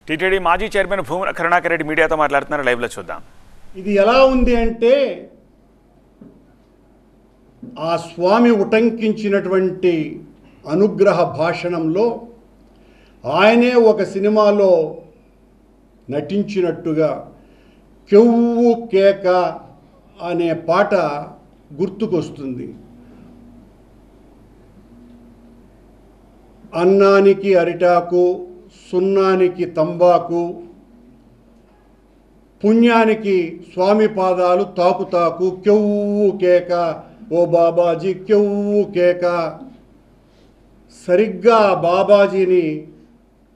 TTD మాజీ chairman Bhumana Karunakar Reddy మీడియాతో మాట్లాడుతున్నారు. లైవ్లో చూద్దాం. ఇది ఎలా ఉంది అంటే ఆ స్వామి ఉటంకించినటువంటి అనుగ్రహ భాషణంలో ఆయనే ఒక సినిమాలో నటించినట్టుగా కెవ్వు కేక అనే పాట గుర్తుకొస్తుంది. అన్నానికి అరిటాకు, సున్నానికి తంబాకు, పుణ్యానికి స్వామి పాదాలు తాకు కెవ్వు కేక, ఓ బాబాజీ కెవ్వు కేక. సరిగ్గా బాబాజీని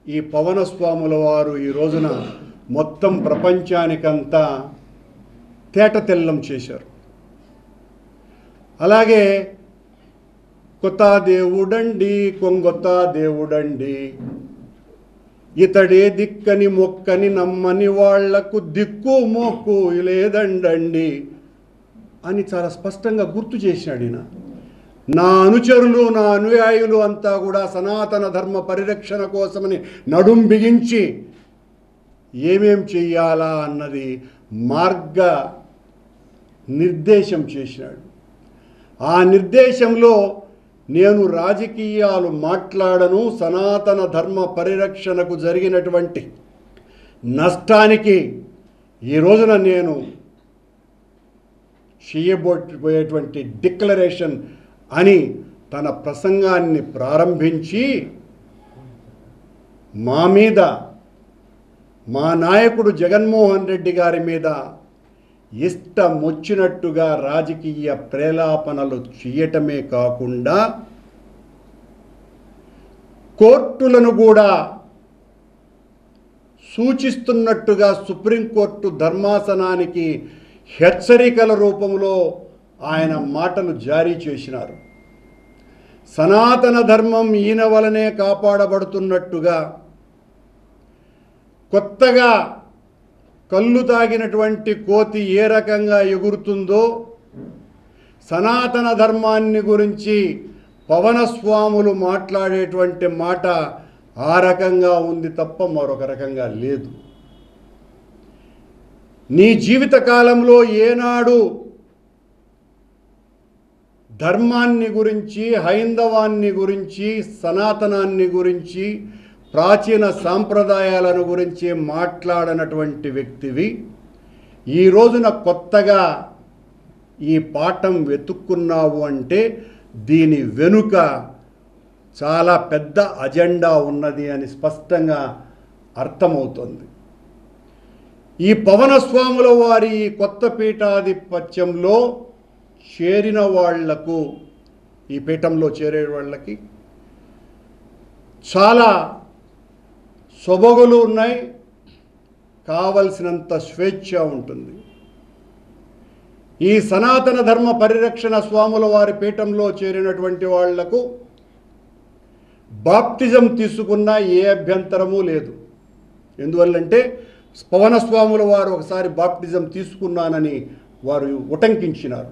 ఈ పవనస్వాముల వారు ఈ రోజున మొత్తం ప్రపంచానికంతా తేటతెల్లం చేశారు. అలాగే కొత్త దేవుడండి, కొంగొత్త దేవుడండి, ఇతడే దిక్కని మొక్కని నమ్మని వాళ్లకు దిక్కు మొక్కు లేదండండి అని చాలా స్పష్టంగా గుర్తు చేశాడు ఈయన. నా అనుచరులు, నా అనుయాయులు అంతా కూడా సనాతన ధర్మ పరిరక్షణ కోసమని నడుం బిగించి ఏమేం చెయ్యాలా అన్నది మార్గ నిర్దేశం చేశాడు. ఆ నిర్దేశంలో నేను రాజకీయాలు మాట్లాడను, సనాతన ధర్మ పరిరక్షణకు జరిగినటువంటి నష్టానికి ఈ రోజున నేను చేయబోయేటువంటి డిక్లరేషన్ అని తన ప్రసంగాన్ని ప్రారంభించి మా మీద, మా నాయకుడు జగన్మోహన్ రెడ్డి గారి మీద ఇష్టం వచ్చినట్టుగా రాజకీయ ప్రేలాపనలు చేయటమే కాకుండా కోర్టులను కూడా సూచిస్తున్నట్టుగా సుప్రీంకోర్టు ధర్మాసనానికి హెచ్చరికల రూపంలో ఆయన మాటలు జారీ చేసినారు. సనాతన ధర్మం ఈయన వలనే కాపాడబడుతున్నట్టుగా, కొత్తగా కళ్ళు తాగినటువంటి కోతి ఏ రకంగా ఎగురుతుందో సనాతన ధర్మాన్ని గురించి పవనస్వాములు మాట్లాడేటువంటి మాట ఆ రకంగా ఉంది తప్ప మరొక రకంగా లేదు. నీ జీవిత కాలంలో ఏనాడు ధర్మాన్ని గురించి, హైందవాన్ని గురించి, సనాతనాన్ని గురించి, ప్రాచీన సాంప్రదాయాలను గురించి మాట్లాడనటువంటి వ్యక్తివి ఈ రోజున కొత్తగా ఈ పాఠం వెతుక్కున్నావు అంటే దీని వెనుక చాలా పెద్ద అజెండా ఉన్నది అని స్పష్టంగా అర్థమవుతుంది. ఈ పవనస్వాముల వారి ఈ కొత్త పీఠాధిపత్యంలో చేరిన వాళ్లకు, ఈ పీఠంలో చేరే వాళ్ళకి చాలా సొబగులు ఉన్నాయి, కావలసినంత స్వేచ్ఛ ఉంటుంది. ఈ సనాతన ధర్మ పరిరక్షణ స్వాముల వారి పీఠంలో చేరినటువంటి వాళ్లకు బాప్టిజం తీసుకున్న ఏ అభ్యంతరము లేదు. ఎందువల్లంటే పవనస్వాముల వారు ఒకసారి బాప్టిజం తీసుకున్నానని వారు ఉటంకించినారు.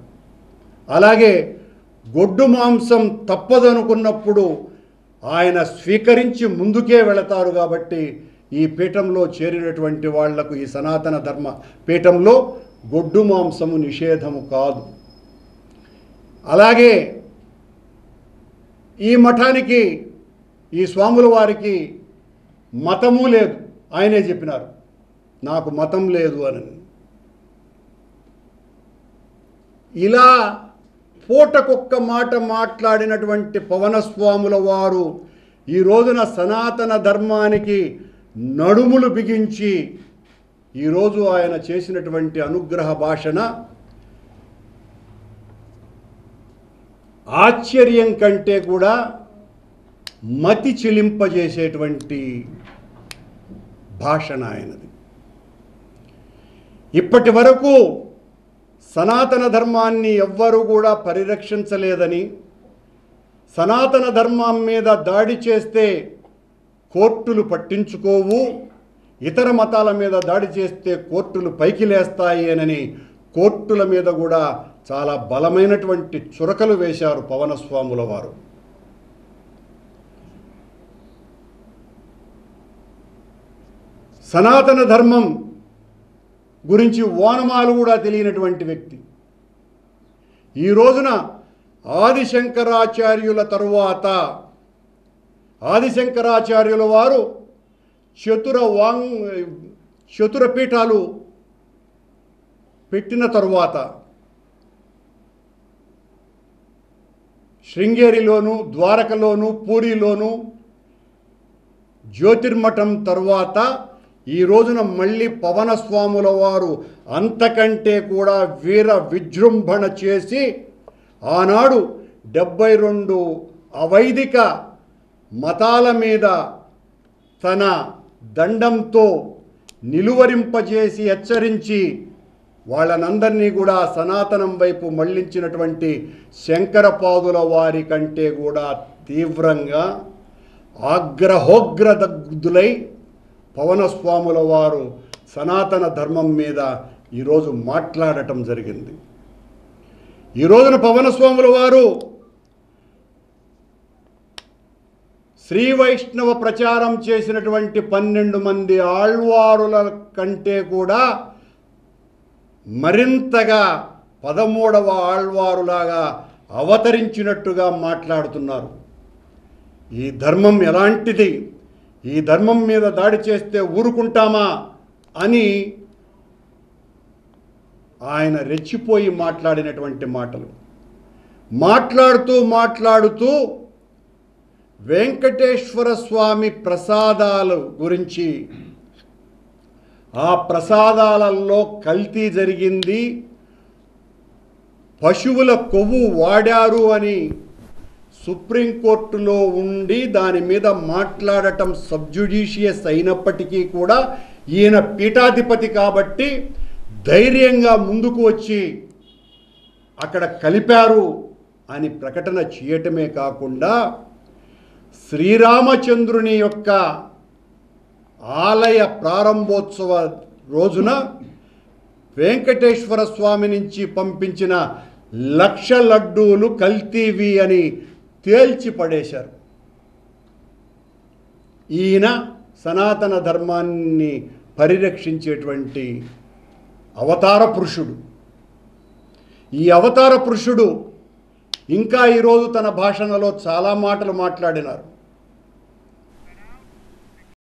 అలాగే గొడ్డు మాంసం తప్పదనుకున్నప్పుడు ఆయన స్వీకరించి ముందుకే వెళతారు. కాబట్టి ఈ పీఠంలో చేరినటువంటి వాళ్లకు, ఈ సనాతన ధర్మ పీఠంలో గొడ్డు మాంసము నిషేధము కాదు. అలాగే ఈ మఠానికి, ఈ స్వాముల వారికి మతము లేదు. ఆయనే చెప్పినారు, నాకు మతం లేదు అని. ఇలా పూటకొక్క మాట మాట్లాడినటువంటి పవనస్వాముల వారు ఈ రోజున సనాతన ధర్మానికి నడుములు బిగించి ఈరోజు ఆయన చేసినటువంటి అనుగ్రహ భాషణ ఆశ్చర్యం కంటే కూడా మతి చెలింపజేసేటువంటి భాషణ ఆయనది. ఇప్పటి వరకు సనాతన ధర్మాన్ని ఎవ్వరూ కూడా పరిరక్షించలేదని, సనాతన ధర్మం మీద దాడి చేస్తే కోర్టులు పట్టించుకోవు, ఇతర మతాల మీద దాడి చేస్తే కోర్టులు పైకి లేస్తాయి అని కోర్టుల మీద కూడా చాలా బలమైనటువంటి చురకలు వేశారు పవనస్వాముల వారు. సనాతన ధర్మం గురించి ఓనమాలు కూడా తెలియనటువంటి వ్యక్తి ఈ రోజున ఆదిశంకరాచార్యుల తరువాత ఆదిశంకరాచార్యుల వారు చతుర పీఠాలు పెట్టిన తరువాత శృంగేరిలోను, ద్వారకలోను, పూరిలోను జ్యోతిర్మఠం తరువాత ఈ రోజున మళ్ళీ పవనస్వాముల వారు అంతకంటే కూడా వీర విజృంభణ చేసి ఆనాడు 72 అవైదిక మతాల మీద తన దండంతో నిలువరింపజేసి హెచ్చరించి వాళ్ళనందరినీ కూడా సనాతనం వైపు మళ్లించినటువంటి శంకరపాదుల వారి కంటే కూడా తీవ్రంగా ఆగ్రహోగ్రదగ్ధులై పవనస్వాముల వారు సనాతన ధర్మం మీద ఈరోజు మాట్లాడటం జరిగింది. ఈ రోజున పవనస్వాముల వారు శ్రీ వైష్ణవ ప్రచారం చేసినటువంటి 12 మంది ఆళ్వారుల కంటే కూడా మరింతగా 13వ ఆళ్వారులాగా అవతరించినట్టుగా మాట్లాడుతున్నారు. ఈ ధర్మం ఎలాంటిది, ఈ ధర్మం మీద దాడి చేస్తే ఊరుకుంటామా అని ఆయన రెచ్చిపోయి మాట్లాడినటువంటి మాటలు. మాట్లాడుతూ వెంకటేశ్వర స్వామి ప్రసాదాల గురించి, ఆ ప్రసాదాలలో కల్తీ జరిగింది, పశువుల కొవ్వు వాడారు అని సుప్రీంకోర్టులో ఉండి దాని మీద మాట్లాడటం సబ్జుడిషియస్ అయినప్పటికీ కూడా ఈయన పీఠాధిపతి కాబట్టి ధైర్యంగా ముందుకు వచ్చి అక్కడ కలిపారు అని ప్రకటన చేయటమే కాకుండా శ్రీరామచంద్రుని యొక్క ఆలయ ప్రారంభోత్సవ రోజున వెంకటేశ్వర స్వామి నుంచి పంపించిన 1,00,000 లడ్డూలు కల్తీవి అని తేల్చి పడేశారు. ఈయన సనాతన ధర్మాన్ని పరిరక్షించేటువంటి అవతార పురుషుడు. ఈ అవతార పురుషుడు ఇంకా ఈరోజు తన భాషణలో చాలా మాటలు మాట్లాడినారు.